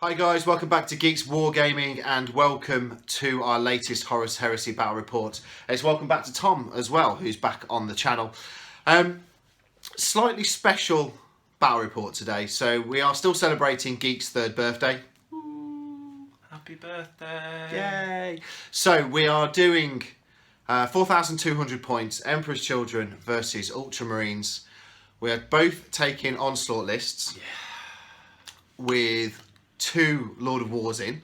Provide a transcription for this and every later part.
Hi guys, welcome back to Geeks Wargaming and welcome to our latest Horus Heresy battle report. It's welcome back to Tom as well, who's back on the channel. Slightly special battle report today. So we are still celebrating Geeks' 3rd birthday. Ooh, happy birthday! Yay! So we are doing 4,200 points, Emperor's Children versus Ultramarines. We are both taking onslaught lists with 2 Lord of Wars in,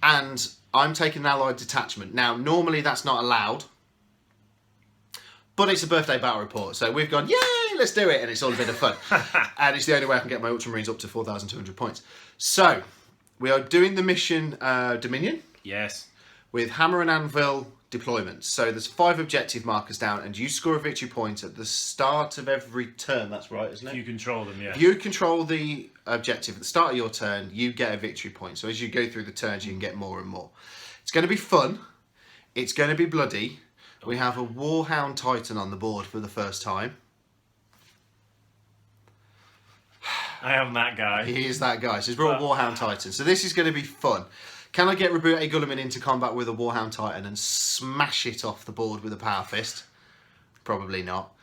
and I'm taking an allied detachment. Now, normally that's not allowed, but it's a birthday battle report, so we've gone, yay, let's do it, and it's all a bit of fun. And it's the only way I can get my Ultramarines up to 4,200 points. So, we are doing the mission Dominion. Yes. With Hammer and Anvil deployments. So there's 5 objective markers down, and you score a victory point at the start of every turn. That's right, isn't it? You control them, yeah. If you control the objective at the start of your turn, you get a victory point. So as you go through the turns, you can get more and more. It's going to be fun. It's going to be bloody. We have a Warhound Titan on the board for the first time. I am that guy. He is that guy. So he's brought a Warhound Titan. So this is going to be fun. Can I get Rabute Gulliman into combat with a Warhound Titan and smash it off the board with a Power Fist? Probably not.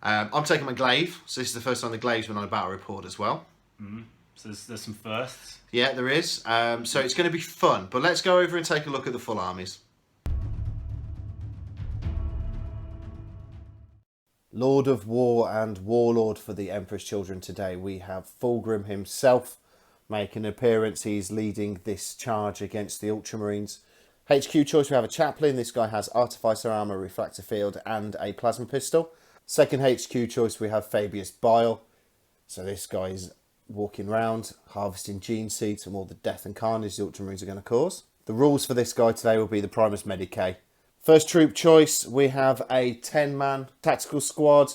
I'm taking my Glaive. So this is the first time the Glaive's been on a battle report as well. So there's some firsts. Yeah, there is. So it's going to be fun. But let's go over and take a look at the full armies. Lord of War and Warlord for the Emperor's Children today. We have Fulgrim himself making an appearance. He's leading this charge against the Ultramarines. HQ choice, we have a Chaplain. This guy has Artificer Armour, Refractor Field and a Plasma Pistol. Second HQ choice, we have Fabius Bile. So this guy is walking around, harvesting gene seeds from all the death and carnage the Ultramarines are going to cause. The rules for this guy today will be the Primus Medicae. First troop choice, we have a 10-man tactical squad.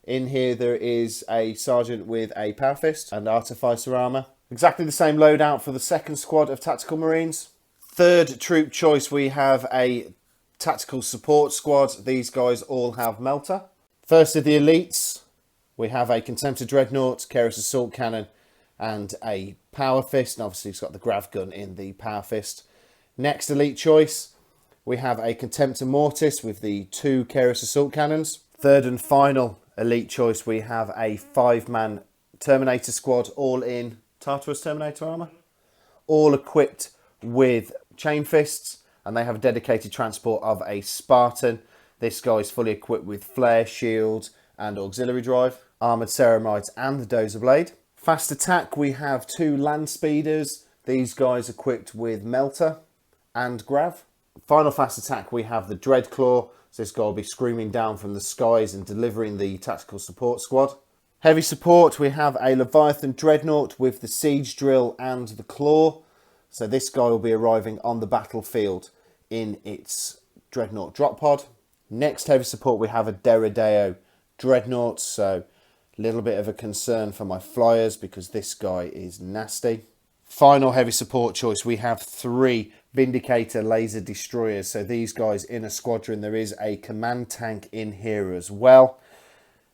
In here there is a sergeant with a Power Fist and Artificer Armour. Exactly the same loadout for the second squad of Tactical Marines. Third troop choice, we have a Tactical Support Squad. These guys all have Melter. First of the elites, we have a Contemptor Dreadnought, Keris Assault Cannon and a Power Fist. And obviously it's got the Grav Gun in the Power Fist. Next elite choice, we have a Contemptor Mortis with the 2 Keris Assault Cannons. Third and final elite choice, we have a 5-man Terminator Squad, all in Tartarus Terminator armour, all equipped with chain fists, and they have a dedicated transport of a Spartan. This guy is fully equipped with flare, shield and auxiliary drive, armoured ceramides and the Dozer Blade. Fast attack, we have 2 land speeders. These guys equipped with Melter and Grav. Final fast attack, we have the Dreadclaw. So this guy will be screaming down from the skies and delivering the tactical support squad. Heavy support, we have a Leviathan Dreadnought with the Siege Drill and the Claw. So this guy will be arriving on the battlefield in its Dreadnought drop pod. Next heavy support, we have a Deredeo Dreadnought. So a little bit of a concern for my flyers because this guy is nasty. Final heavy support choice, we have 3 Vindicator Laser Destroyers. So these guys in a squadron, there is a command tank in here as well.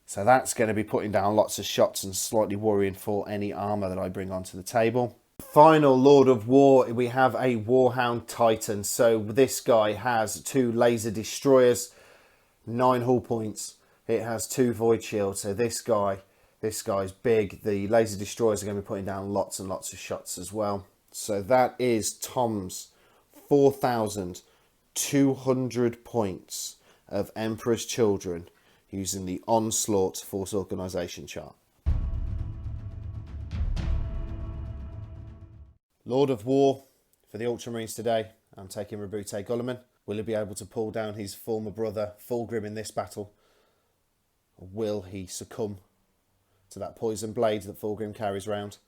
So that's going to be putting down lots of shots and slightly worrying for any armour that I bring onto the table. Final Lord of War, we have a Warhound Titan. So this guy has 2 Laser Destroyers, 9 hull points. It has 2 Void Shields. So this guy's big. The Laser Destroyers are going to be putting down lots and lots of shots as well. So that is Tom's 4,200 points of Emperor's Children using the Onslaught Force Organisation chart. Lord of War for the Ultramarines today. I'm taking Rabute Gulliman. Will he be able to pull down his former brother Fulgrim in this battle? Or will he succumb to that poison blade that Fulgrim carries around?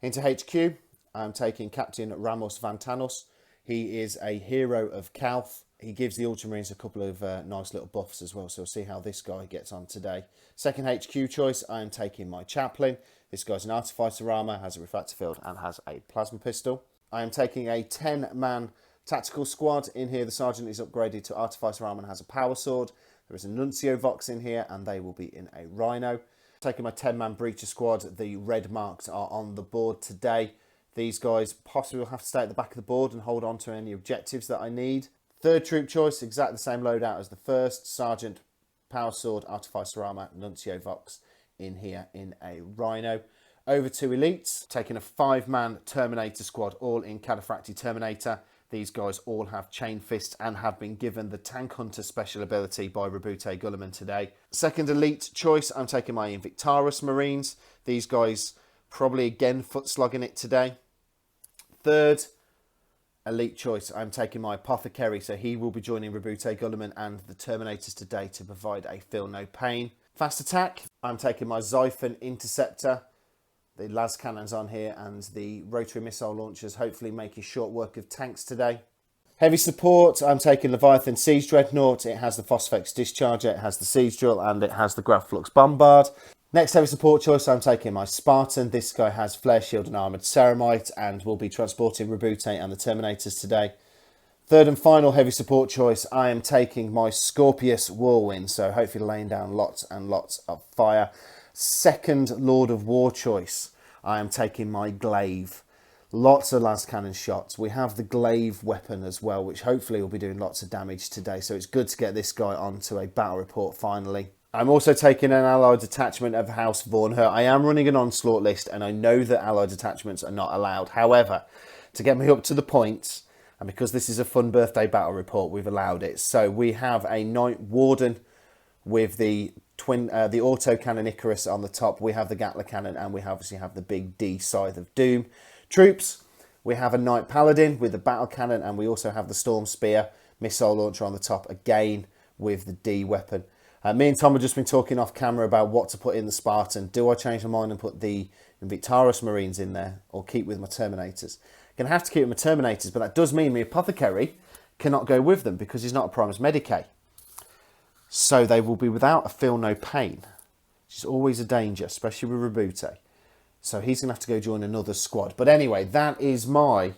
Into HQ, I'm taking Captain Ramos Vantanos. He is a hero of Calth. He gives the Ultramarines a couple of nice little buffs as well, so we'll see how this guy gets on today. Second HQ choice, I am taking my Chaplain. This guy's an Artificer Armour, has a Refractor Field and has a Plasma Pistol. I am taking a 10-man tactical squad. In here, the Sergeant is upgraded to Artificer Armour and has a Power Sword. There is a Nuncio Vox in here, and they will be in a Rhino. Taking my 10-man Breacher squad, the red marks are on the board today. These guys possibly will have to stay at the back of the board and hold on to any objectives that I need. Third troop choice, exactly the same loadout as the first. Sergeant, Power Sword, Artificer Armour, Nuncio Vox in here in a Rhino. Over to elites, taking a 5-man Terminator squad, all in Cataphractii Terminator. These guys all have Chain Fist and have been given the Tank Hunter special ability by Rabute Gulliman today. Second elite choice, I'm taking my Invictarus Marines. These guys probably again foot slogging it today. Third elite choice, I'm taking my Apothecary, so he will be joining Rabute Gulliman and the Terminators today to provide a feel no pain. Fast attack, I'm taking my Xiphon Interceptor. The las cannons on here and the rotary missile launchers hopefully making short work of tanks today. Heavy support, I'm taking Leviathan Siege Dreadnought. It has the Phosphex Discharger, it has the Siege Drill, and it has the Gravflux Bombard. Next heavy support choice, I'm taking my Spartan. This guy has Flare Shield and Armoured Ceramite and will be transporting Rabute and the Terminators today. Third and final heavy support choice, I am taking my Scorpius Whirlwind, so hopefully laying down lots and lots of fire. Second Lord of War choice, I am taking my Glaive. Lots of las cannon shots. We have the Glaive weapon as well, which hopefully will be doing lots of damage today. So it's good to get this guy onto a battle report finally. I'm also taking an allied detachment of House Vornher. I am running an onslaught list and I know that allied detachments are not allowed. However, to get me up to the points, and because this is a fun birthday battle report, we've allowed it. So we have a Knight Warden with the auto cannon Icarus on the top. We have the Gatler cannon and we obviously have the big D Scythe of Doom. Troops, we have a Knight Paladin with the battle cannon and we also have the Storm Spear missile launcher on the top again with the D weapon. Me and Tom have just been talking off camera about what to put in the Spartan. Do I change my mind and put the Invictarus Marines in there or keep with my Terminators? I'm going to have to keep with my Terminators, but that does mean my Apothecary cannot go with them because he's not a Primus Medicae. So they will be without a feel no pain, which is always a danger, especially with Rabute. So he's going to have to go join another squad. But anyway, that is my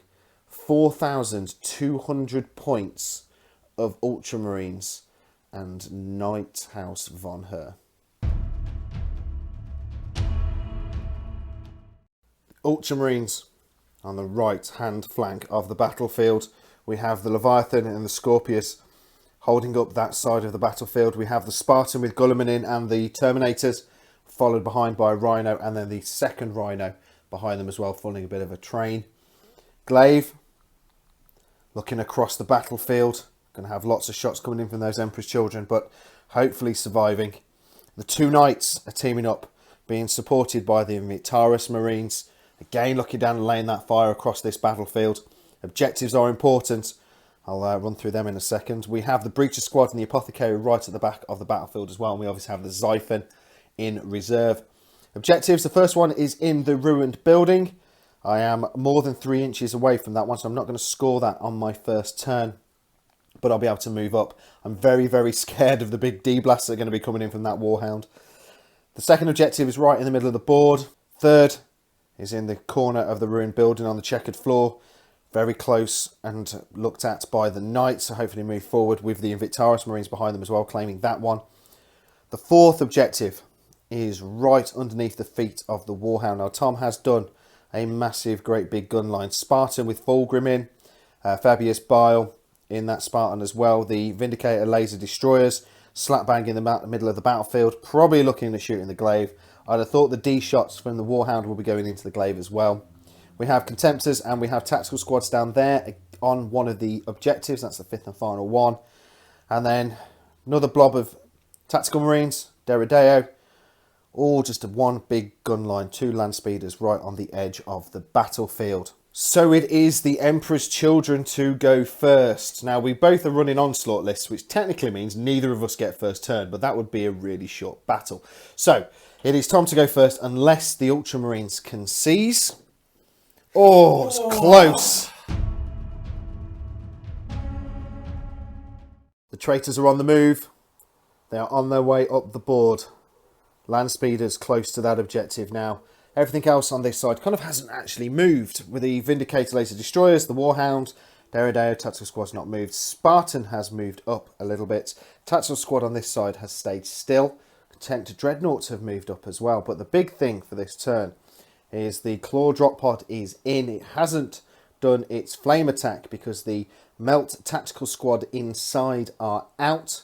4,200 points of Ultramarines and Knight House Von Her. Ultramarines on the right hand flank of the battlefield. We have the Leviathan and the Scorpius holding up that side of the battlefield. We have the Spartan with Gulliman in and the Terminators, followed behind by a Rhino, and then the second Rhino behind them as well, following a bit of a train. Glaive, looking across the battlefield. Going to have lots of shots coming in from those Emperor's Children, but hopefully surviving. The two Knights are teaming up, being supported by the Invictarus Marines. Again, looking down and laying that fire across this battlefield. Objectives are important. I'll run through them in a second. We have the Breacher Squad and the Apothecary right at the back of the battlefield as well. And we obviously have the Xiphon in reserve. Objectives, the first one is in the ruined building. I am more than 3 inches away from that one, so I'm not going to score that on my first turn. But I'll be able to move up. I'm very, very scared of the big D-blasts that are going to be coming in from that Warhound. The second objective is right in the middle of the board. Third is in the corner of the ruined building on the checkered floor. Very close and looked at by the Knights, so hopefully move forward with the Invictarus Marines behind them as well, claiming that one. The fourth objective is right underneath the feet of the Warhound. Now, Tom has done a massive, great big gun line. Spartan with Fulgrim in, Fabius Bile in that Spartan as well. The Vindicator Laser Destroyers, slap bang in the middle of the battlefield, probably looking at shooting the Glaive. I'd have thought the D shots from the Warhound will be going into the Glaive as well. We have Contemptors and we have Tactical Squads down there on one of the objectives. That's the fifth and final one. And then another blob of Tactical Marines, Derideo. All just one big gun line, 2 land speeders right on the edge of the battlefield. So it is the Emperor's Children to go first. Now, we both are running onslaught lists, which technically means neither of us get first turn, but that would be a really short battle. So it is Tom to go first, unless the Ultramarines can seize. Oh, it's close. The traitors are on the move. They are on their way up the board. Land speeders close to that objective now. Everything else on this side kind of hasn't actually moved. With the Vindicator Laser Destroyers, the Warhound, Derideo, Tactical Squad's not moved. Spartan has moved up a little bit. Tactical Squad on this side has stayed still. Content Dreadnoughts have moved up as well. But the big thing for this turn is the claw drop pod is in. It hasn't done its flame attack because the melt tactical squad inside are out.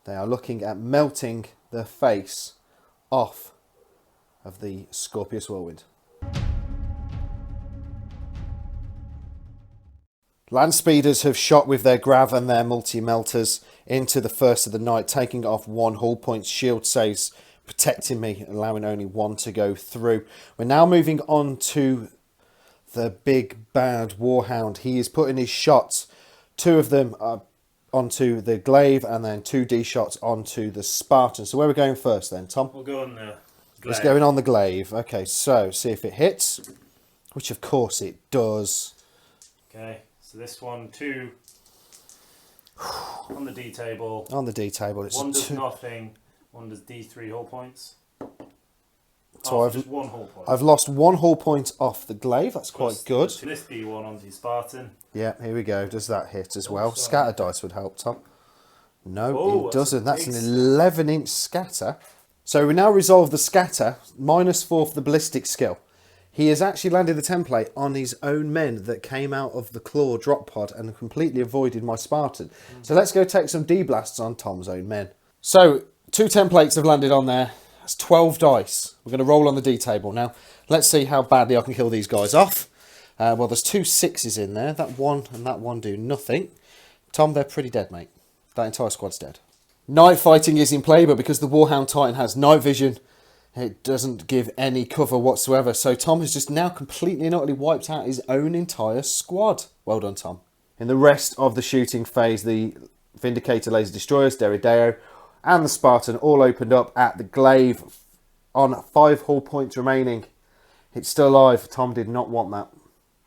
They are looking at melting the face off of the Scorpius Whirlwind. Land speeders have shot with their grav and their multi-melters into the first of the night, taking off one hull point. Shield saves, protecting me, allowing only one to go through. We're now moving on to the big bad Warhound. He is putting his shots, 2 of them onto the glaive and then 2 D shots onto the Spartan. So where are we going first then, Tom? We'll go on the glaive. It's going on the glaive. Okay, so see if it hits, which of course it does. Okay, so this one, 2 on the D table. On the D table, it's one a does 2. nothing, one does D3 hull points. So just 1 hull point. I've lost 1 hull point off the glaive. That's Plus quite good. This D1 onto the Spartan. Yeah, here we go. Does that hit as well? sorry. Scatter dice would help, Tom. No, Oh, it that's a doesn't. That's big an 11-inch scatter. So we now resolve the scatter. -4 for the ballistic skill. He has actually landed the template on his own men that came out of the claw drop pod and completely avoided my Spartan. So let's go take some D-blasts on Tom's own men. So 2 templates have landed on there. That's 12 dice. We're going to roll on the D table now. Let's see how badly I can kill these guys off. Well, there's 2 6s in there. That one and that one do nothing. Tom, they're pretty dead, mate. That entire squad's dead. Night fighting is in play, but because the Warhound Titan has night vision, it doesn't give any cover whatsoever. So Tom has just now completely and utterly wiped out his own entire squad. Well done, Tom. In the rest of the shooting phase, the Vindicator laser destroyers, Derideo, and the Spartan all opened up at the glaive on 5 hull points remaining. It's still alive. Tom did not want that.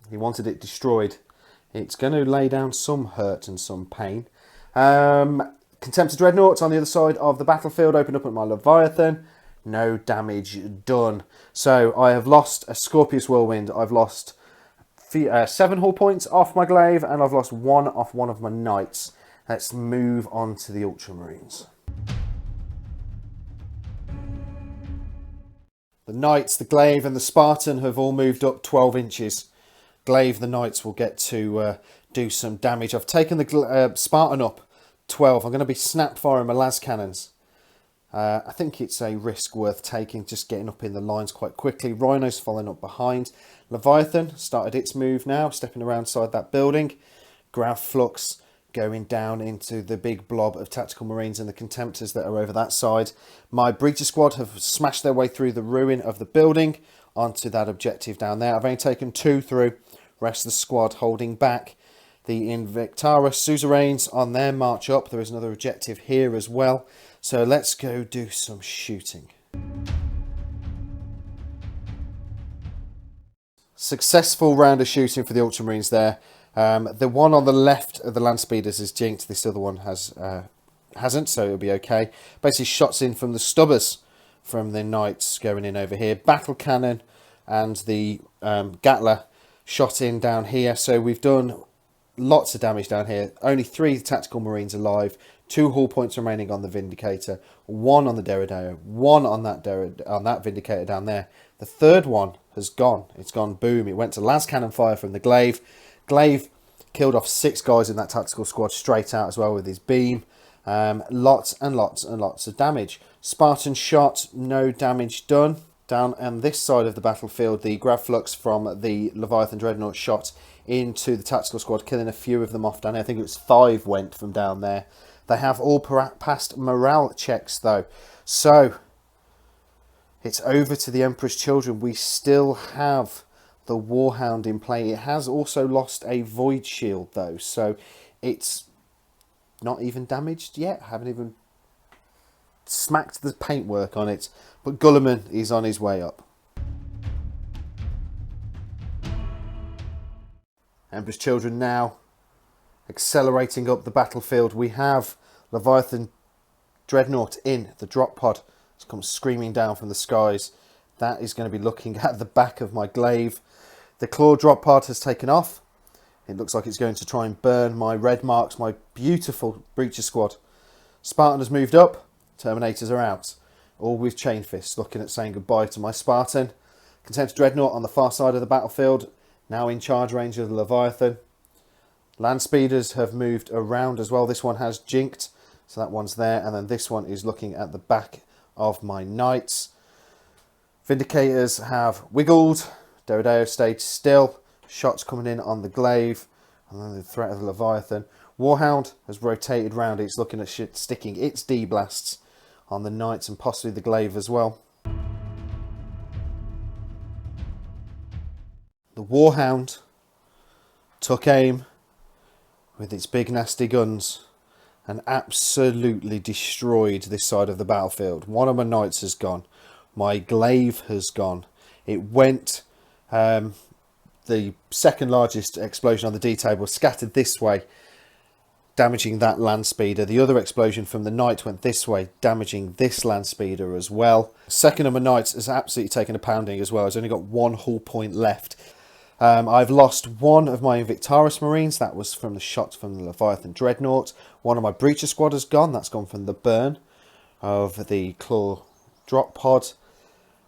He wanted it destroyed. It's going to lay down some hurt and some pain. Contemptor Dreadnoughts on the other side of the battlefield opened up at my Leviathan. No damage done. So I have lost a Scorpius Whirlwind. I've lost 7 hull points off my glaive, and I've lost 1 off one of my knights. Let's move on to the Ultramarines. The Knights, the Glaive and the Spartan have all moved up 12 inches. Glaive, the Knights will get to do some damage. I've taken the Spartan up 12. I'm going to be snap firing my las cannons. I think it's a risk worth taking, just getting up in the lines quite quickly. Rhino's following up behind. Leviathan started its move now, stepping around side that building. Grav Flux going down into the big blob of tactical marines and the contemptors that are over that side. My breacher squad have smashed their way through the ruin of the building onto that objective down there. I've only taken 2 through, rest of the squad holding back. The Invictara Suzerains on their march up. There is another objective here as well. So let's go do some shooting. Successful round of shooting for the Ultramarines there. The one on the left of the land speeders is jinked. This other one hasn't, so it'll be okay. Basically shots in from the stubbers from the Knights going in over here. Battle cannon and the Gatler shot in down here. So we've done lots of damage down here. Only 3 tactical marines alive. 2 hull points remaining on the Vindicator. 1 on the Derideo. 1 on that Vindicator down there. The third one has gone. It's gone boom. It went to las cannon fire from the Glaive. Glaive killed off 6 guys in that tactical squad straight out as well with his beam. Lots and lots and lots of damage. Spartan shot, no damage done. Down on this side of the battlefield, the Grav Flux from the Leviathan Dreadnought shot into the tactical squad, killing a few of them off down here. I think it was 5 went from down there. They have all passed morale checks though. So it's over to the Emperor's Children. We still have the Warhound in play. It has also lost a Void Shield though, so it's not even damaged yet. Haven't even smacked the paintwork on it, but Gulliman is on his way up. Emperor's Children now accelerating up the battlefield. We have Leviathan Dreadnought in the drop pod. It's come screaming down from the skies. That is going to be looking at the back of my Glaive. The claw drop pod has taken off. It looks like it's going to try and burn my red marks, my beautiful breacher squad. Spartan has moved up. Terminators are out. All with chain fists, looking at saying goodbye to my Spartan. Contemptor Dreadnought on the far side of the battlefield, now in charge range of the Leviathan. Land speeders have moved around as well. This one has jinked, so that one's there. And then this one is looking at the back of my knights. Vindicators have wiggled. Deredeo stayed still. Shots coming in on the glaive. And then the threat of the Leviathan. Warhound has rotated round. It's looking at sticking its D-blasts on the knights and possibly the glaive as well. The Warhound took aim with its big nasty guns and absolutely destroyed this side of the battlefield. One of my knights has gone. My glaive has gone. It went, the second largest explosion on the D-table scattered this way, damaging that land speeder. The other explosion from the knight went this way, damaging this land speeder as well. Second of my knights has absolutely taken a pounding as well. It's only got one hull point left. I've lost one of my Invictaris Marines. That was from the shot from the Leviathan Dreadnought. One of my Breacher Squad has gone. That's gone from the burn of the Claw drop pod.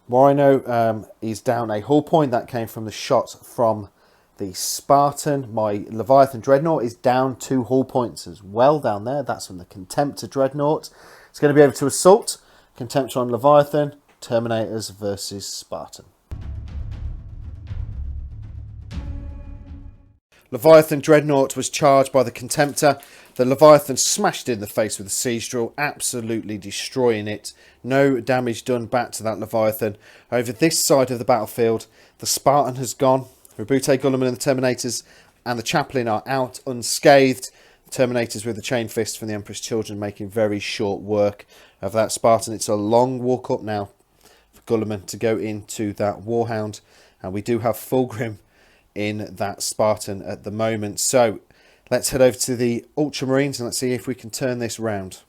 Rhino is down a hull point. That came from the shot from the Spartan. My Leviathan Dreadnought is down 2 hull points as well down there. That's from the Contemptor Dreadnought. It's going to be able to assault. Contemptor on Leviathan. Terminators versus Spartan. Leviathan Dreadnought was charged by the Contemptor. The Leviathan smashed in the face with a siege drill, absolutely destroying it. No damage done back to that Leviathan. Over this side of the battlefield, the Spartan has gone. Rebute Gulliman and the Terminators and the Chaplain are out unscathed. The Terminators with the Chain Fist from the Emperor's Children making very short work of that Spartan. It's a long walk up now for Gulliman to go into that Warhound. And we do have Fulgrim in that Spartan at the moment. So let's head over to the Ultramarines and let's see if we can turn this round.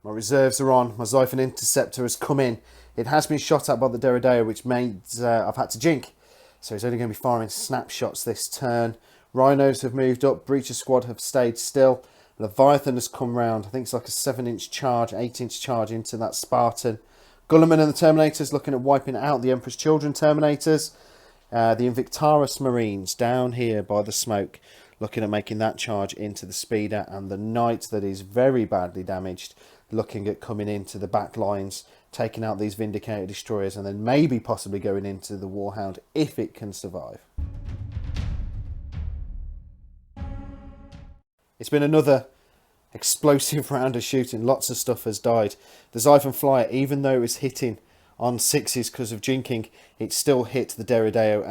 My reserves are on. My Xiphon Interceptor has come in. It has been shot at by the Deredeo, which means I've had to jink. So he's only going to be firing snapshots this turn. Rhinos have moved up. Breacher Squad have stayed still. Leviathan has come round. I think it's like a 7-inch charge, 8-inch charge into that Spartan. Gulliman and the Terminators looking at wiping out the Emperor's Children Terminators. The Invictaris Marines down here by the smoke looking at making that charge into the speeder. And the Knight that is very badly damaged looking at coming into the back lines, taking out these Vindicator Destroyers and then maybe possibly going into the Warhound if it can survive. It's been another explosive round of shooting. Lots of stuff has died. The Xiphon Flyer, even though it was hitting on 6s because of jinking, it still hit the Deredeo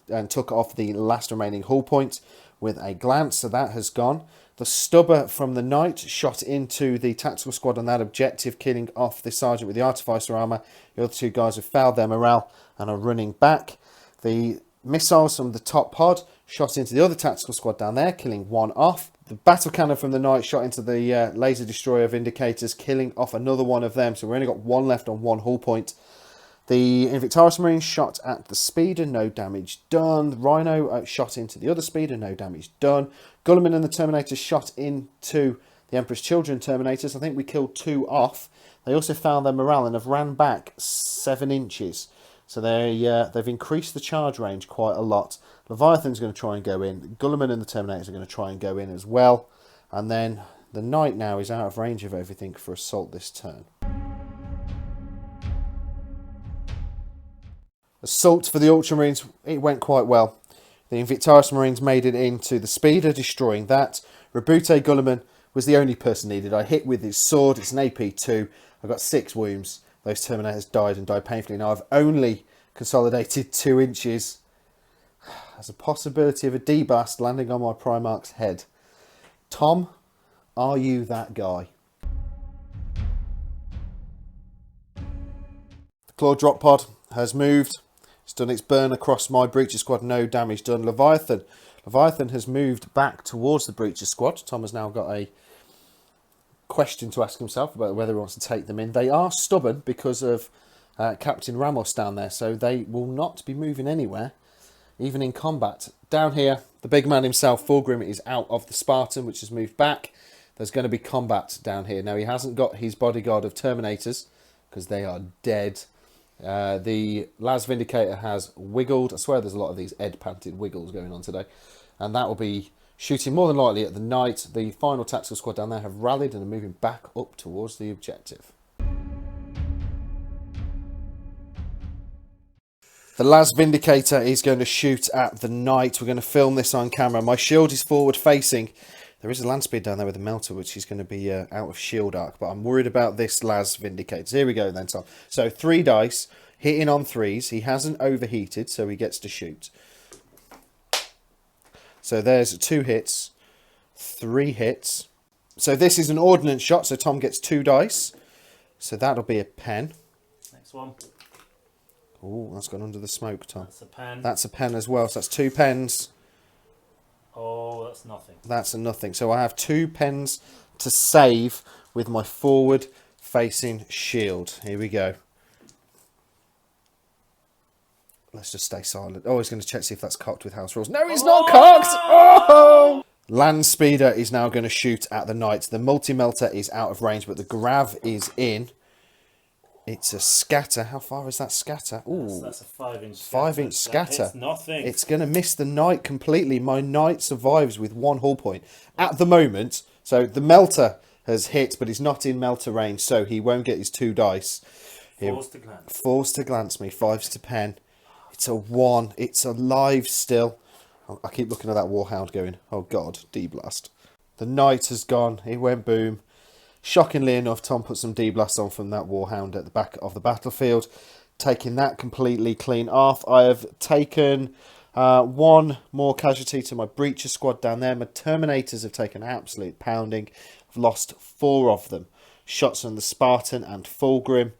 and took off the last remaining hull point with a glance. So that has gone. The Stubber from the Knight shot into the tactical squad on that objective, killing off the Sergeant with the Artificer armour. The other 2 guys have failed their morale and are running back. The missiles from the top pod shot into the other tactical squad down there, killing one off. The battle cannon from the Knight shot into the laser destroyer Vindicators, killing off another one of them. So we've only got one left on one hull point. The Invictaris Marines shot at the speeder, no damage done. The Rhino shot into the other speeder, no damage done. Gulliman and the Terminators shot into the Emperor's Children Terminators. I think we killed 2 off. They also found their morale and have ran back 7 inches. So they've increased the charge range quite a lot. Leviathan's going to try and go in. Gulliman and the Terminators are going to try and go in as well. And then the Knight now is out of range of everything for assault this turn. Assault for the Ultramarines, it went quite well. The Invictaris Marines made it into the speeder, destroying that. Rebute Gulliman was the only person needed. I hit with his sword. It's an AP2. I got 6 wounds. Those Terminators died and died painfully. Now I've only consolidated 2 inches. There's a possibility of a D-blast landing on my Primarch's head. Tom, are you that guy? The Claw drop pod has moved. It's done its burn across my Breacher Squad. No damage done. Leviathan has moved back towards the Breacher Squad. Tom has now got a question to ask himself about whether he wants to take them in. They are stubborn because of Captain Ramos down there, so they will not be moving anywhere, even in combat. Down here, the big man himself, Fulgrim, is out of the Spartan, which has moved back. There's going to be combat down here. Now, he hasn't got his bodyguard of Terminators because they are dead. The Las Vindicator has wiggled. I swear there's a lot of these Ed-panted wiggles going on today. And that will be shooting more than likely at the Knight. The final tactical squad down there have rallied and are moving back up towards the objective. The Las Vindicator is going to shoot at the Knight. We're going to film this on camera. My shield is forward facing. There is a land speed down there with a melter, which is going to be out of shield arc. But I'm worried about this Las Vindicator. So here we go then, Tom. So 3 dice, hitting on 3s. He hasn't overheated, so he gets to shoot. So there's 2 hits, 3 hits. So this is an ordnance shot, so Tom gets 2 dice. So that'll be a pen. Next one. Oh, that's gone under the smoke, Tom. That's a pen. That's a pen as well, so that's 2 pens. Oh, that's nothing. That's a nothing. So I have 2 pens to save with my forward facing shield. Here we go. Let's just stay silent. Oh, he's going to check see if that's cocked with house rules. No, he's not cocked! Oh! Land Speeder is now going to shoot at the Knight. The multi-melter is out of range, but the Grav is in. It's a scatter. How far is that scatter? Ooh, that's a 5-inch scatter. 5-inch scatter. It's nothing. It's going to miss the Knight completely. My Knight survives with 1 hull point at the moment. So the melter has hit, but he's not in melter range, so he won't get his 2 dice. Forced to glance. Forced to glance me. 5s to pen. It's a 1. It's alive still. I keep looking at that Warhound going, oh God, D-blast. The Knight has gone. It went boom. Shockingly enough, Tom put some D-blast on from that Warhound at the back of the battlefield, taking that completely clean off. I have taken 1 more casualty to my Breacher squad down there. My Terminators have taken an absolute pounding. I've lost 4 of them. Shots on the Spartan and Fulgrim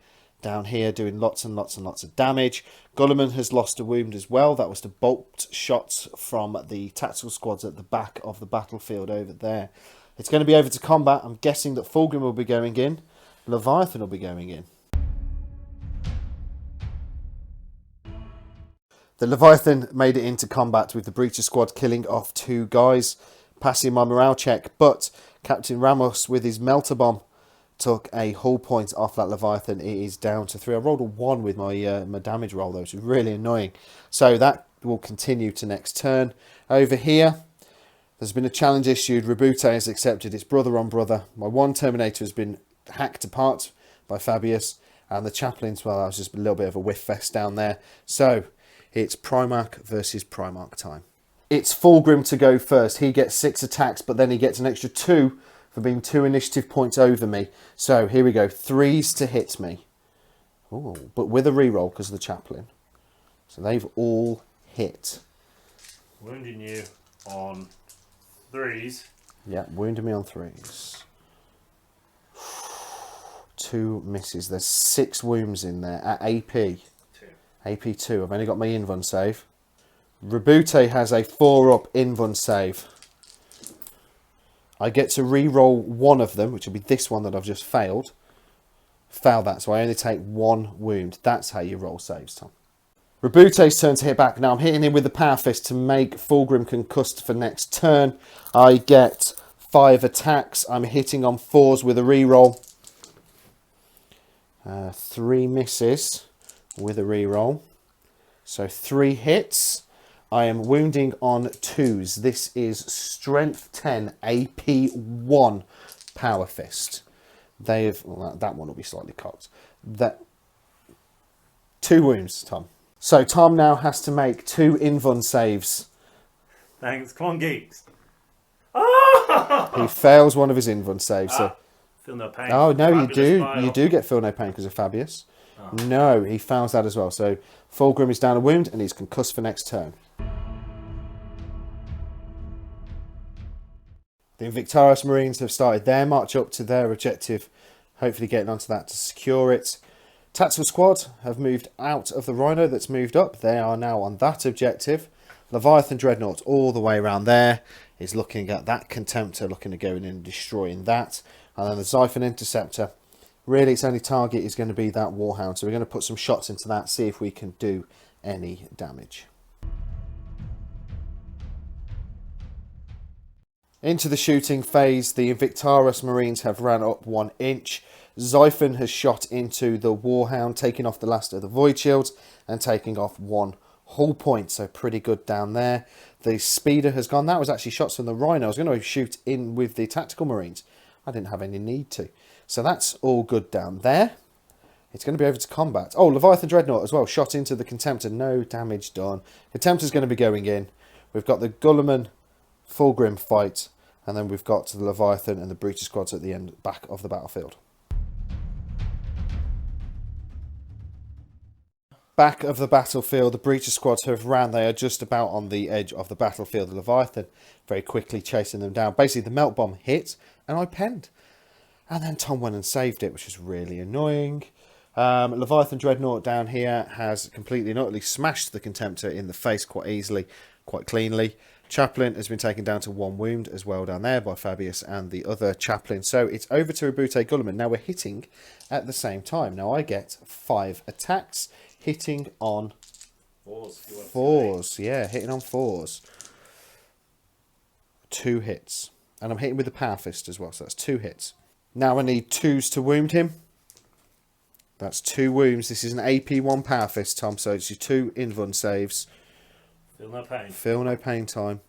down here doing lots and lots and lots of damage. Gulliman has lost a wound as well. That was the bolt shots from the tactical squads at the back of the battlefield over there. It's going to be over to combat. I'm guessing that Fulgrim will be going in. Leviathan will be going in. The Leviathan made it into combat with the Breacher squad, killing off 2 guys, passing my morale check. But Captain Ramos, with his melter bomb, took a hull point off that Leviathan. It is down to 3. I rolled a 1 with my my damage roll, though, which is really annoying. So that will continue to next turn. Over here, there's been a challenge issued. Rebute has accepted. It's brother on brother. My 1 Terminator has been hacked apart by Fabius. And the Chaplains, well, that was just a little bit of a whiff fest down there. So it's Primarch versus Primarch time. It's Fulgrim to go first. He gets 6 attacks, but then he gets an extra 2 for being 2 initiative points over me. So here we go. 3s to hit me. Ooh, but with a reroll because of the Chaplain. So they've all hit. Wounding you on 3s. Yeah, wounded me on 3s. 2 misses. There's 6 wounds in there at AP. 2. AP 2. I've only got my Invuln save. Rebute has a 4-up Invuln save. I get to re-roll 1 of them, which will be this one that I've just failed. Fail that, so I only take 1 wound. That's how you roll saves, Tom. Rebute's turn to hit back. Now I'm hitting him with the Power Fist to make Fulgrim concussed for next turn. I get 5 attacks. I'm hitting on 4s with a re-roll. 3 misses with a re-roll. So 3 hits. I am wounding on 2s. This is Strength 10 AP 1 Power Fist. They have, well, that one will be slightly cocked. 2 wounds, Tom. So Tom now has to make 2 Invuln saves. Thanks. Come on, Geeks. He fails one of his Invuln saves. So. Feel no pain. Oh no, you do. File. You do get feel no pain because of Fabius. Oh. No, he fails that as well. So Fulgrim is down a wound and he's concussed for next turn. The Invictaris Marines have started their march up to their objective, hopefully getting onto that to secure it. Tactical Squad have moved out of the Rhino that's moved up. They are now on that objective. Leviathan Dreadnought all the way around there is looking at that Contemptor, looking to go in and destroying that. And then the Xiphon Interceptor, really its only target is going to be that Warhound. So we're going to put some shots into that, see if we can do any damage. Into the shooting phase, the Invictaris Marines have ran up 1 inch. Xiphon has shot into the Warhound, taking off the last of the Void Shields and taking off 1 hull point. So pretty good down there. The Speeder has gone. That was actually shots from the Rhino. I was going to shoot in with the Tactical Marines. I didn't have any need to. So that's all good down there. It's going to be over to combat. Oh, Leviathan Dreadnought as well. Shot into the Contemptor. No damage done. Contemptor's going to be going in. We've got the Guilliman Fulgrim fight. And then we've got the Leviathan and the Breacher squads at the end, back of the battlefield. Back of the battlefield, the Breacher squads have ran. They are just about on the edge of the battlefield. The Leviathan very quickly chasing them down. Basically, the melt bomb hit and I penned. And then Tom went and saved it, which is really annoying. Leviathan Dreadnought down here has completely and utterly smashed the Contemptor in the face quite easily, quite cleanly. Chaplain has been taken down to 1 wound as well down there by Fabius and the other Chaplain. So it's over to Rabute Guilliman. Now we're hitting at the same time. Now I get 5 attacks, hitting on 4s. Yeah, hitting on 4s. 2 hits. And I'm hitting with the Power Fist as well, so that's 2 hits. Now I need 2s to wound him. That's 2 wounds. This is an AP1 Power Fist, Tom, so it's your 2 invuln saves. Feel no pain. Feel no pain time.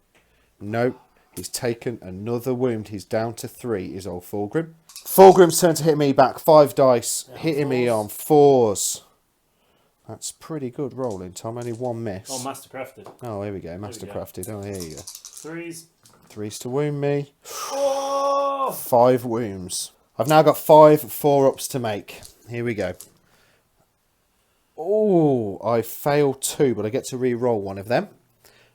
Nope. He's taken another wound. He's down to 3, is old Fulgrim. Fulgrim's turn to hit me back. 5 dice. Hitting me on 4s. That's pretty good rolling, Tom. Only 1 miss. Oh, Mastercrafted. Oh, here we go. Mastercrafted. Oh, here you go. 3s. 3s to wound me. Oh! 5 wounds. I've now got 5 4-ups to make. Here we go. Oh, I failed 2, but I get to re-roll 1 of them.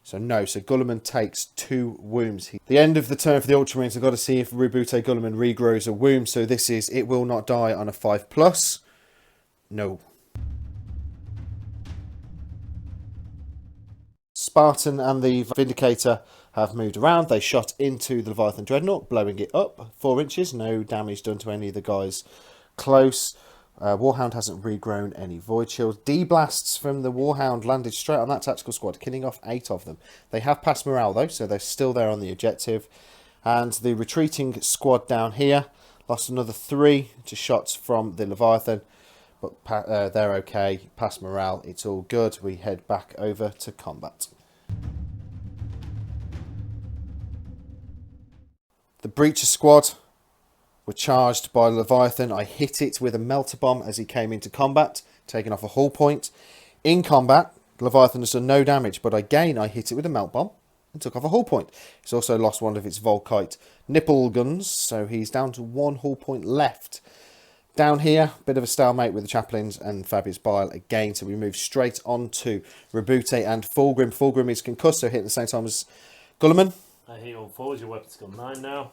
So no, so Guilliman takes 2 wounds. The end of the turn for the Ultramarines, I've got to see if Rabute Guilliman regrows a wound. So this is, it will not die on a 5+. No. Spartan and the Vindicator have moved around. They shot into the Leviathan Dreadnought, blowing it up 4 inches. No damage done to any of the guys close. Warhound hasn't regrown any Void Shields. D-blasts from the Warhound landed straight on that tactical squad, killing off 8 of them. They have passed morale though, so they're still there on the objective. And the retreating squad down here lost another 3 to shots from the Leviathan. But they're okay. Pass morale, it's all good. We head back over to combat. The Breacher squad were charged by Leviathan. I hit it with a melter bomb as he came into combat, taking off a hull point. In combat, Leviathan has done no damage, but again I hit it with a melt bomb and took off a hull point. He's also lost one of its Volkite nipple guns, so he's down to 1 hull point left. Down here, bit of a stalemate with the Chaplains and Fabius Bile again, so we move straight on to Rabute and Fulgrim. Fulgrim is concussed, so hitting at the same time as Guilliman. I hit all 4s. Your weapon's got 9 now.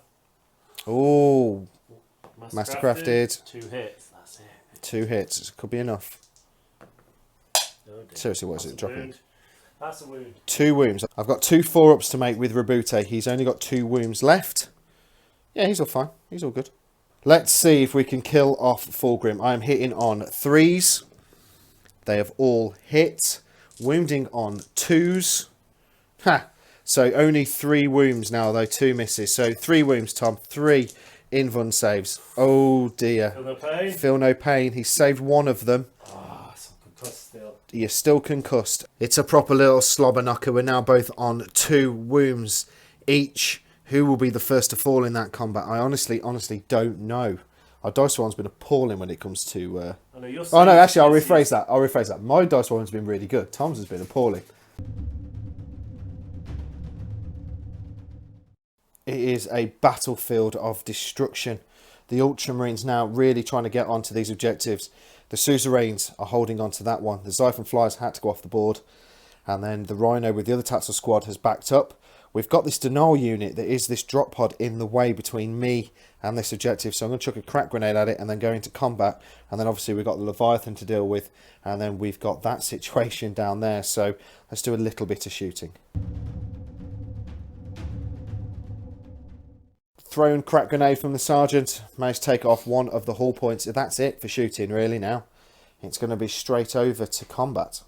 Oh, Mastercrafted. 2 hits. That's it. 2 hits. Could be enough. Oh, Seriously, what is it dropping? That's a wound. 2 wounds. I've got 2 4-ups to make with Rabute. He's only got 2 wounds left. Yeah, he's all fine. He's all good. Let's see if we can kill off Fulgrim. I am hitting on 3s. They have all hit. Wounding on 2s. Ha! So only 3 wounds now, though. 2 misses. So 3 wounds, Tom. 3 invuln saves. Oh, dear. Feel no pain? Feel no pain. He saved 1 of them. Ah, so concussed still. You're still concussed. It's a proper little slobber knocker. We're now both on 2 wounds each. Who will be the first to fall in that combat? I honestly don't know. Our dice roll's been appalling when it comes to... Oh, no, actually, I'll rephrase that. My dice roll's been really good. Tom's has been appalling. It is a battlefield of destruction. The Ultramarines now really trying to get onto these objectives. The Suzerains are holding on to that one. The Xiphon Flyers had to go off the board. And then the Rhino with the other tactical squad has backed up. We've got this denial unit that is this drop pod in the way between me and this objective. So I'm going to chuck a crack grenade at it and then go into combat. And then obviously we've got the Leviathan to deal with. And then we've got that situation down there. So let's do a little bit of shooting. Thrown crack grenade from the sergeant. Managed to take off 1 of the hull points. That's it for shooting really now. It's going to be straight over to combat.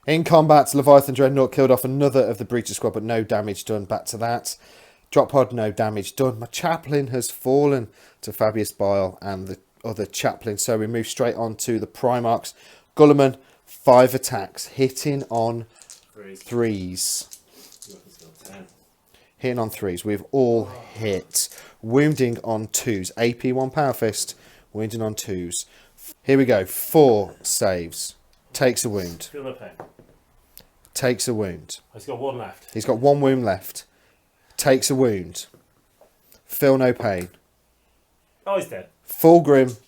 In combat, Leviathan Dreadnought killed off another of the Breacher squad, but no damage done. Back to that. Drop pod, no damage done. My chaplain has fallen to Fabius Bile and the other chaplain. So we move straight on to the Primarchs. Gulliman, 5 attacks, hitting on threes. Hitting on threes. We've all hit. Wounding on twos. AP 1 Power Fist. Wounding on twos. Here we go. 4 saves. Takes a wound. Feel no pain. Takes a wound. He's got 1 left. He's got 1 wound left. Takes a wound. Feel no pain. Oh, he's dead. Fulgrim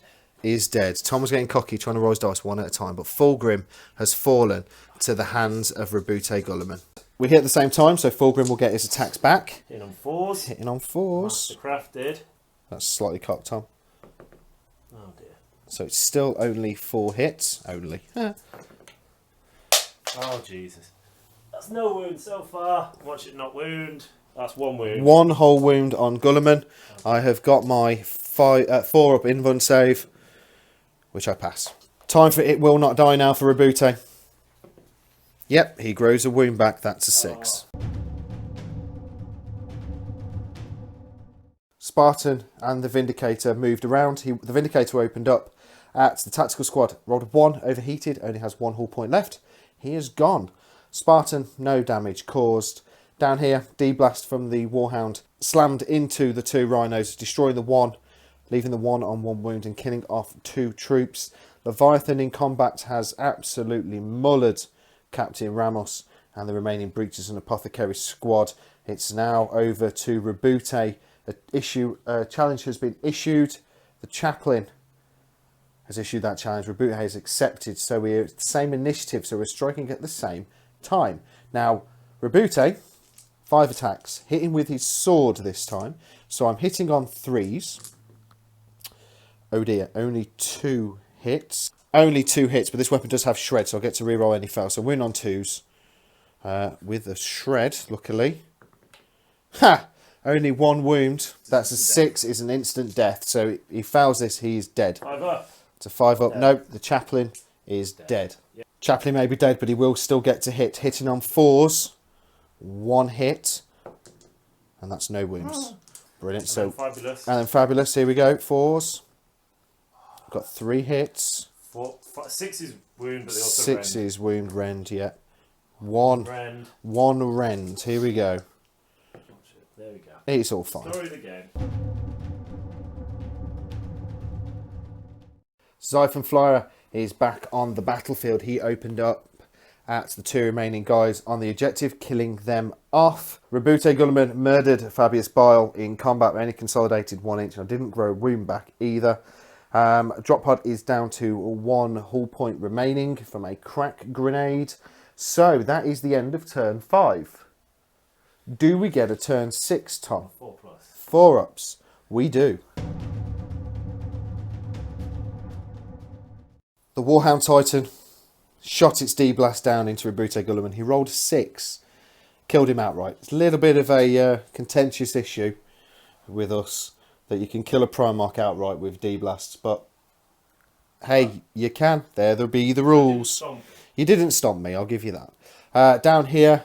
is dead. Tom was getting cocky trying to roll his dice one at a time, but Fulgrim has fallen to the hands of Rabute Gulliman. We hit at the same time, so Fulgrim will get his attacks back. Hitting on 4s. Hitting on 4s. Mastercraft did. That's slightly cocked, Tom. Oh dear. So it's still only 4 hits. Only. Oh Jesus. That's no wound so far. Watch it not wound. That's 1 wound. 1 whole wound on Gulliman. I have got my 4-up invuln save, which I pass. Time for It Will Not Die now for Rabute. Yep, he grows a wound back. That's a 6. Spartan and the Vindicator moved around. The Vindicator opened up at the tactical squad. Rolled a 1, overheated, only has 1 hull point left. He is gone. Spartan, no damage caused. Down here, D-Blast from the Warhound slammed into the 2 rhinos, destroying the 1, leaving the 1 on 1 wound and killing off 2 troops. Leviathan in combat has absolutely mullered Captain Ramos and the remaining breaches and apothecary squad. It's now over to Rabute. A challenge has been issued. The chaplain has issued that challenge. Rabute has accepted. So we're the same initiative. So we're striking at the same time. Now, Rabute, 5 attacks, hitting with his sword this time. So I'm hitting on 3s. Oh dear, only 2 hits. Only 2 hits, but this weapon does have shred, so I'll get to reroll any fail. So win on 2s with a shred, luckily. Ha! Only 1 wound. That's a 6, is an instant death. So he fails this, he is dead. 5 up. It's a 5 up. Nope, the chaplain is dead. Yep. Chaplain may be dead, but he will still get to hit. Hitting on 4s. 1 hit. And that's no wounds. Brilliant. So Fabulous. and then Fabulous, here we go. 4s. Got 3 hits. 6 is wound, but they also 6 rend. is wound rend, yeah. 1 Rend. 1 rend. Here we go. There we go. It's all fine. Story of the game. Xiphon Flyer is back on the battlefield. He opened up at the 2 remaining guys on the objective, killing them off. Rabute Gulliman murdered Fabius Bile in combat, only consolidated 1 inch. I didn't grow a wound back either. Drop pod is down to 1 hull point remaining from a crack grenade. So that is the end of turn 5. Do we get a turn 6, Tom? 4+. 4 ups. We do. The Warhound Titan shot its D-Blast down into Rabute Gulliman. He rolled a 6. Killed him outright. It's a little bit of a contentious issue with us, that you can kill a Primarch outright with D-Blasts, but hey, you can. There'll be the rules. You didn't stomp me, I'll give you that. Down here,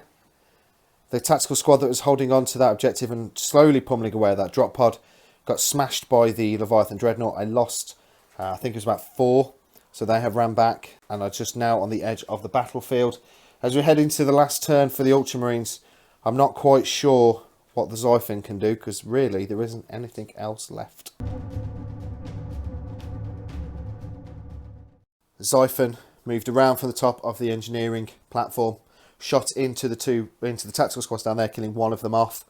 the tactical squad that was holding on to that objective and slowly pummeling away at that drop pod got smashed by the Leviathan Dreadnought. I lost, I think it was about 4, so they have ran back and are just now on the edge of the battlefield. As we head into the last turn for the Ultramarines, I'm not quite sure what the Xiphon can do, because really there isn't anything else left. The Xiphon moved around from the top of the engineering platform, shot into the tactical squads down there, killing 1 of them off,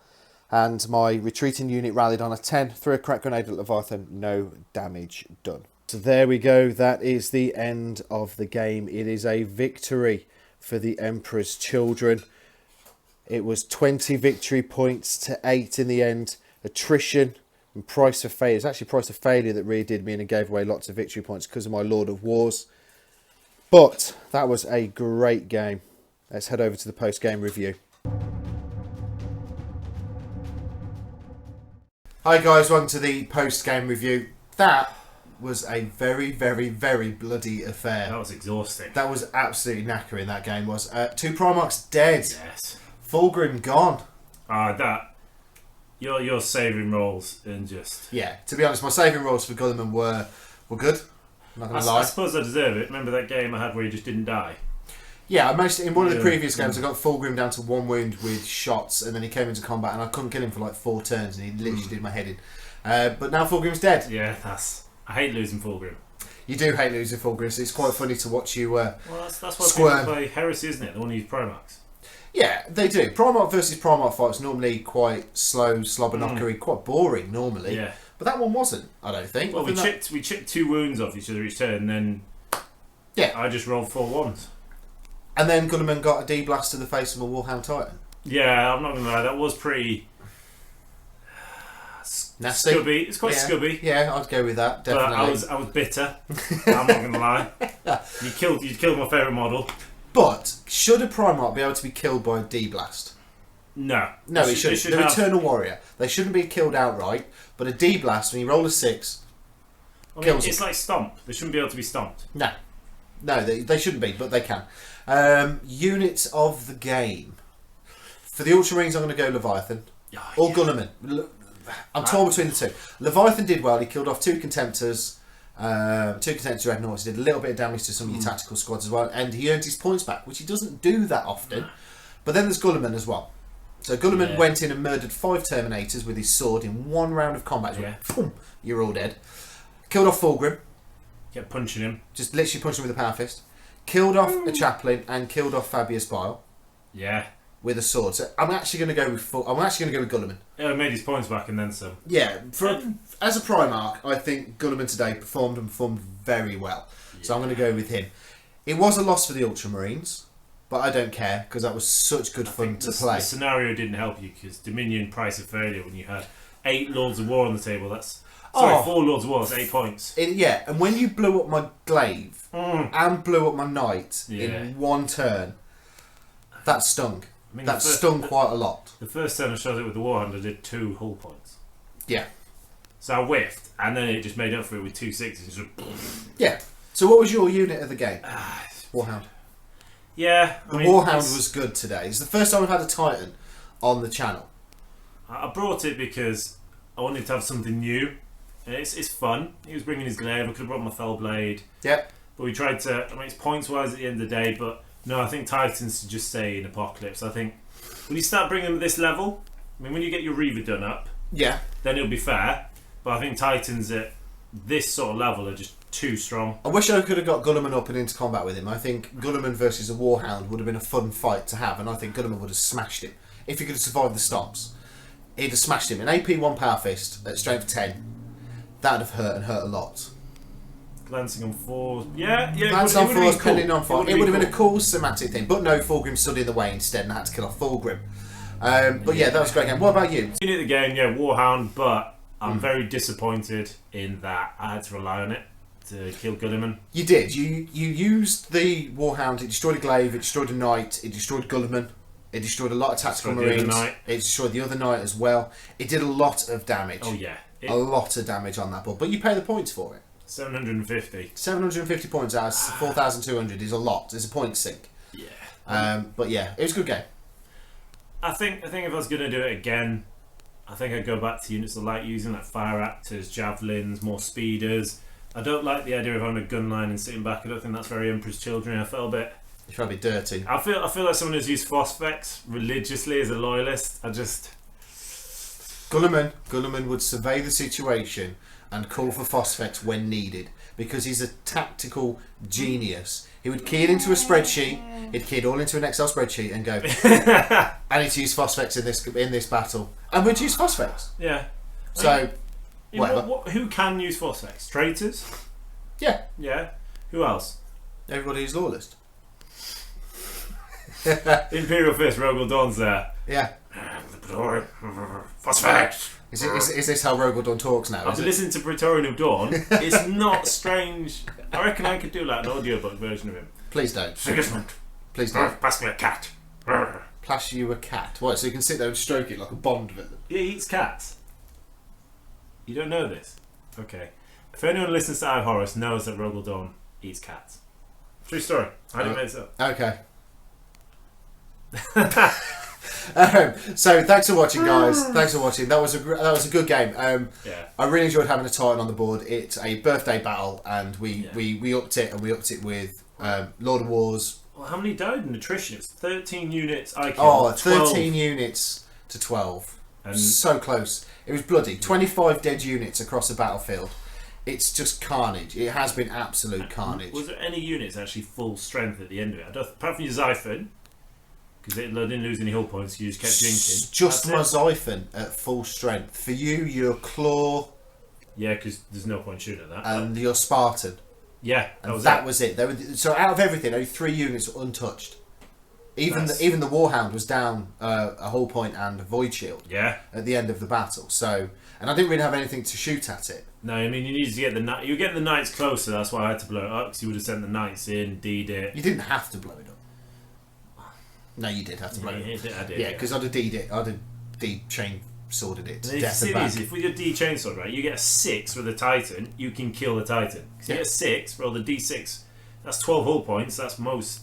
and my retreating unit rallied on a 10, threw a crack grenade at Leviathan, no damage done. So there we go, that is the end of the game. It is a victory for the Emperor's Children. It was 20 victory points to 8 in the end. Attrition and price of failure. It's actually price of failure that really did me in and gave away lots of victory points because of my Lord of Wars. But that was a great game. Let's head over to the post-game review. Hi guys, welcome to the post-game review. That was a very, very, very bloody affair. That was exhausting. That was absolutely knackering, that game was. 2 Primarchs dead. Yes. Fulgrim gone. That. Your saving rolls and just... Yeah, to be honest, my saving rolls for Gulliman were good. I'm not going to lie. I suppose I deserve it. Remember that game I had where you just didn't die? Yeah, I managed to, in one of the previous games, I got Fulgrim down to 1 wound with shots, and then he came into combat, and I couldn't kill him for like 4 turns, and he literally did my head in. But now Fulgrim's dead. Yeah, I hate losing Fulgrim. You do hate losing Fulgrim, so it's quite funny to watch you well, that's why squirm. people play Heresy, isn't it? The one who use Primarchs. Yeah, they do. Primarch versus Primarch fights normally quite slow, slobber-knockery, quite boring normally. Yeah. But that one wasn't, I don't think. Well, we chipped 2 wounds off each other each turn, and then I just rolled 4 ones. And then Gulliman got a D-blast to the face of a Warhound Titan. Yeah, I'm not going to lie, that was pretty... Nasty. Scubby. It's quite scubby. Yeah, I'd go with that, definitely. But I was bitter. I'm not going to lie. You killed my favourite model. But should a Primarch be able to be killed by a D-blast? No. No, it shouldn't. They're Eternal Warrior. They shouldn't be killed outright, but a D-blast, when you roll a 6, kills them. It's like Stomp. They shouldn't be able to be stomped. No, they shouldn't be, but they can. Units of the game. For the Ultramarines, I'm going to go Leviathan. Or Gulliman. I'm torn between the two. Leviathan did well. He killed off 2 Contemptors. 2 Contemptor Dreadnoughts. He did a little bit of damage to some of your tactical squads as well, and he earned his points back, which he doesn't do that often. But then there's Gulliman as well. So Gulliman went in and murdered 5 Terminators with his sword in 1 round of combat. Boom, you're all dead. Killed off Fulgrim. Kept punching him. Just literally punched him with a power fist. Killed off a chaplain and killed off Fabius Bile. Yeah. With a sword. So I'm actually going to go with Gulliman. Yeah, he made his points back and then some. Yeah, as a Primarch, I think Gulliman today performed very well. Yeah. So I'm going to go with him. It was a loss for the Ultramarines, but I don't care because that was such good fun to play. The scenario didn't help you because Dominion price of failure when you had 8 Lords of War on the table. 4 Lords of War. That's 8 points. And when you blew up my glaive and blew up my knight in 1 turn, that stung. That stung quite a lot. The first turn I shot it with the Warhammer, I did 2 hull points. Yeah. So I whiffed, and then it just made up for it with 2 6s. Yeah. So what was your unit of the game? Warhound. Yeah. The Warhound was good today. It's the first time we've had a Titan on the channel. I brought it because I wanted to have something new. It's fun. He was bringing his glaive. I could have brought my Fellblade. Yep. But we tried to... it's points-wise at the end of the day, but... No, I think Titans should just stay in Apocalypse. I think when you start bringing them at this level, when you get your Reaver done up, then it'll be fair. But I think Titans at this sort of level are just too strong. I wish I could have got Gulliman up and into combat with him. I think Gulliman versus a Warhound would have been a fun fight to have, and I think Gulliman would have smashed him. If he could have survived the stomps, he'd have smashed him. An AP 1 Power Fist at strength 10, that'd have hurt a lot. Glancing on 4s. Yeah. Glancing on 4s, pending on 5. It would have been a cool cinematic thing. But no, Fulgrim stood in the way instead and had to kill off Fulgrim. But yeah, that was a great game. What about you? In the game, Warhound, but I'm very disappointed in that I had to rely on it to kill Gulliman. You did. You used the Warhound. It destroyed a glaive, it destroyed a knight, it destroyed Gulliman, it destroyed a lot of tactical marines. It destroyed the other knight as well. It did a lot of damage. Oh yeah. A lot of damage on that board. But you pay the points for it. 750. 750 points out of 4,200 is a lot. It's a point sink. Yeah. But yeah, it was a good game. I think if I was going to do it again, I think I'd go back to units I like using, like Fire Raptors, Javelins, more Speeders. I don't like the idea of having a gun line and sitting back. I don't think that's very Emperor's Children. I felt a bit... It's probably dirty. I feel like someone who's used Phosphex religiously as a loyalist. Gulliman would survey the situation and call for Phosphex when needed because he's a tactical genius. He would key it into a spreadsheet, he'd key it all into an Excel spreadsheet and go, I need to use Phosphex in this battle. And we'd use Phosphex. Yeah. So, whatever. Who can use Phosphex? Traitors? Yeah. Yeah. Who else? Everybody who's lawless. Imperial Fist, Rogel Dawn's there. Yeah. Phosphex! Is this how Rogel Dawn talks now? After listening to Praetorian of Dawn, it's not strange. I reckon I could do like an audiobook version of him. Please don't. Sigismund. Please don't. Pass me a cat. Pass you a cat. What? So you can sit there and stroke it like a Bond villain? He eats cats. You don't know this? Okay. If anyone listens to Horus knows that Rogel Dawn eats cats. True story. I didn't make this up. Okay. So thanks for watching, guys. Thanks for watching. That was a good game. I really enjoyed having a Titan on the board. It's a birthday battle, and we upped it, and we upped it with Lord of Wars. Well, how many died in attrition? It's 13 units. I killed. Oh, 13 units to 12. And so close. It was bloody. 25 dead units across the battlefield. It's just carnage. It has been absolute carnage. Was there any units actually full strength at the end of it? Apart from your Xiphon, because it didn't lose any hull points, you just kept jinking. Just my Xiphon at full strength. For you, your Claw. Yeah, because there's no point shooting at that. And your Spartan. Yeah, that was it. So out of everything, only 3 units were untouched. Even the Warhound was down a hull point and a Void Shield. Yeah. At the end of the battle. So, and I didn't really have anything to shoot at it. No, I mean you needed to get you were getting the knights closer. That's why I had to blow it up, because you would have sent the knights in, D'd it. You didn't have to blow it up. No, you did have to blow it up. I did. Yeah, because I'd have D'd it. I'd have chain sworded it to death and back. If with your D chainsword, right, you get a 6 with a Titan, you can kill the Titan. Because you get a 6, roll the D6. That's 12 hull points. That's most.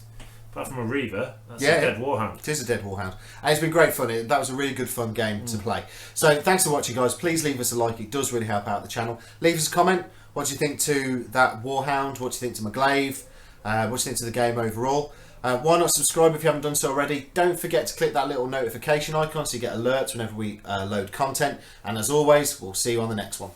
Apart from a Reaver, that's a dead Warhound. It is a dead Warhound. And it's been great fun. That was a really good fun game to play. So thanks for watching, guys. Please leave us a like. It does really help out the channel. Leave us a comment. What do you think to that Warhound? What do you think to MacLeod? What do you think to the game overall? Why not subscribe if you haven't done so already? Don't forget to click that little notification icon so you get alerts whenever we load content. And as always, we'll see you on the next one.